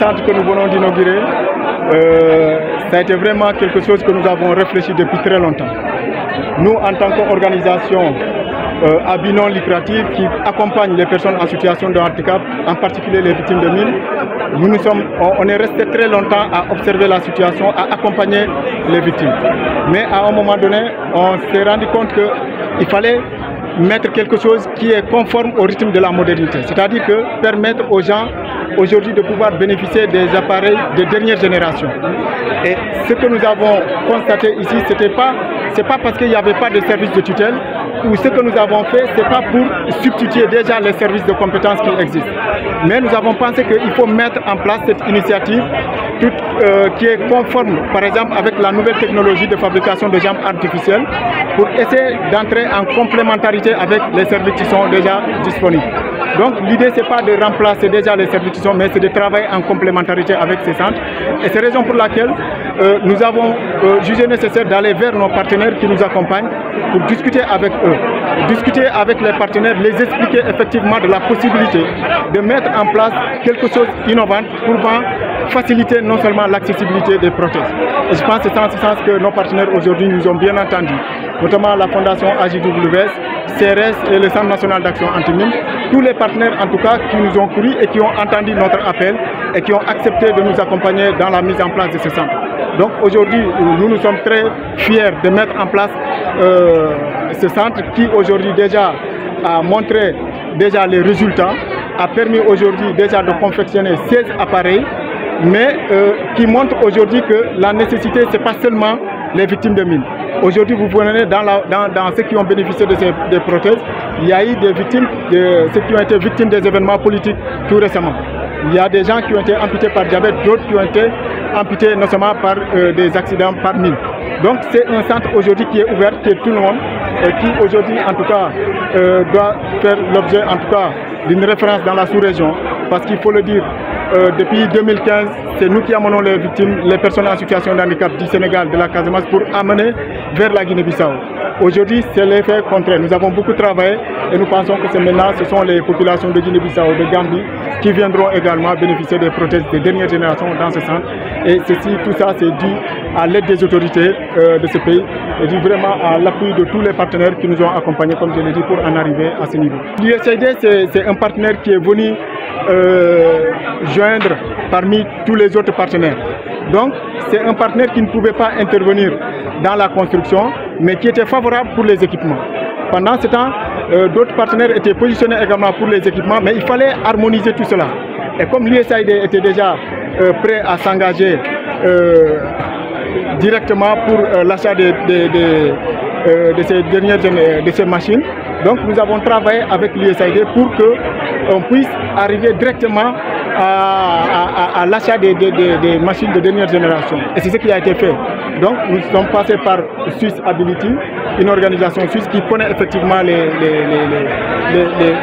centre que nous venons d'inaugurer, ça a été vraiment quelque chose que nous avons réfléchi depuis très longtemps. Nous, en tant qu'organisation à but non lucratif qui accompagne les personnes en situation de handicap, en particulier les victimes de mines, on est resté très longtemps à observer la situation, à accompagner les victimes. Mais à un moment donné, on s'est rendu compte qu'il fallait mettre quelque chose qui est conforme au rythme de la modernité. C'est-à-dire que permettre aux gens aujourd'hui de pouvoir bénéficier des appareils de dernière génération. Et ce que nous avons constaté ici, c'est pas parce qu'il n'y avait pas de services de tutelle, ou ce que nous avons fait, ce n'est pas pour substituer déjà les services de compétences qui existent. Mais nous avons pensé qu'il faut mettre en place cette initiative qui est conforme, par exemple, avec la nouvelle technologie de fabrication de jambes artificielles, pour essayer d'entrer en complémentarité avec les services qui sont déjà disponibles. Donc l'idée, ce n'est pas de remplacer déjà les services qui sont, mais c'est de travailler en complémentarité avec ces centres. Et c'est la raison pour laquelle nous avons jugé nécessaire d'aller vers nos partenaires qui nous accompagnent pour discuter avec eux, discuter avec les partenaires, les expliquer effectivement de la possibilité de mettre en place quelque chose d'innovant pour faciliter non seulement l'accessibilité des prothèses. Et je pense que c'est en ce sens que nos partenaires aujourd'hui nous ont bien entendus, notamment la Fondation AJWS, CRS et le Centre national d'action anti-mine. Tous les partenaires en tout cas qui nous ont couru et qui ont entendu notre appel et qui ont accepté de nous accompagner dans la mise en place de ce centre. Donc aujourd'hui, nous sommes très fiers de mettre en place ce centre qui aujourd'hui déjà a montré déjà les résultats, a permis aujourd'hui déjà de confectionner 16 appareils, mais qui montre aujourd'hui que la nécessité, ce n'est pas seulement les victimes de mines. Aujourd'hui, vous venez dans ceux qui ont bénéficié de ces prothèses, il y a eu des victimes, ceux qui ont été victimes des événements politiques tout récemment. Il y a des gens qui ont été amputés par diabète, d'autres qui ont été amputés non seulement par des accidents par mine. Donc c'est un centre aujourd'hui qui est ouvert, qui est tout le monde, et qui aujourd'hui en tout cas doit faire l'objet en tout cas d'une référence dans la sous-région. Parce qu'il faut le dire, depuis 2015, c'est nous qui amenons les victimes, les personnes en situation de handicap du Sénégal, de la Casamance, pour amener vers la Guinée-Bissau. Aujourd'hui, c'est l'effet contraire. Nous avons beaucoup travaillé et nous pensons que maintenant, ce sont les populations de Guinée-Bissau, de Gambie, qui viendront également bénéficier des prothèses de dernière génération dans ce centre. Et tout ça, c'est dû à l'aide des autorités de ce pays et dû vraiment à l'appui de tous les partenaires qui nous ont accompagnés, comme je l'ai dit, pour en arriver à ce niveau. L'USAID, c'est un partenaire qui est venu joindre parmi tous les autres partenaires. Donc, c'est un partenaire qui ne pouvait pas intervenir dans la construction, mais qui était favorable pour les équipements. Pendant ce temps, d'autres partenaires étaient positionnés également pour les équipements, mais il fallait harmoniser tout cela. Et comme l'USAID était déjà prêt à s'engager directement pour l'achat de ces machines, donc nous avons travaillé avec l'USAID pour qu'on puisse arriver directement à l'achat des machines de dernière génération. Et c'est ce qui a été fait. Donc nous sommes passés par Swiss Ability, une organisation suisse qui connaît effectivement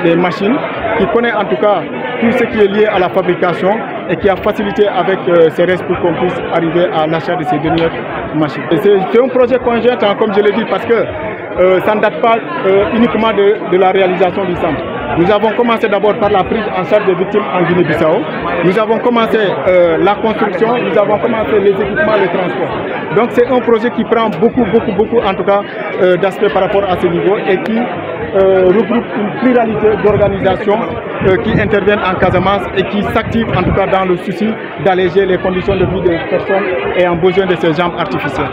les machines, qui connaît en tout cas tout ce qui est lié à la fabrication et qui a facilité avec CRS pour qu'on puisse arriver à l'achat de ces dernières machines. C'est un projet conjoint, comme je l'ai dit, parce que ça ne date pas uniquement de la réalisation du centre. Nous avons commencé d'abord par la prise en charge des victimes en Guinée-Bissau. Nous avons commencé la construction, nous avons commencé les équipements, les transports. Donc c'est un projet qui prend beaucoup en tout cas d'aspects par rapport à ce niveau et qui regroupe une pluralité d'organisations qui interviennent en Casamance et qui s'activent en tout cas dans le souci d'alléger les conditions de vie des personnes ayant besoin de ces jambes artificielles.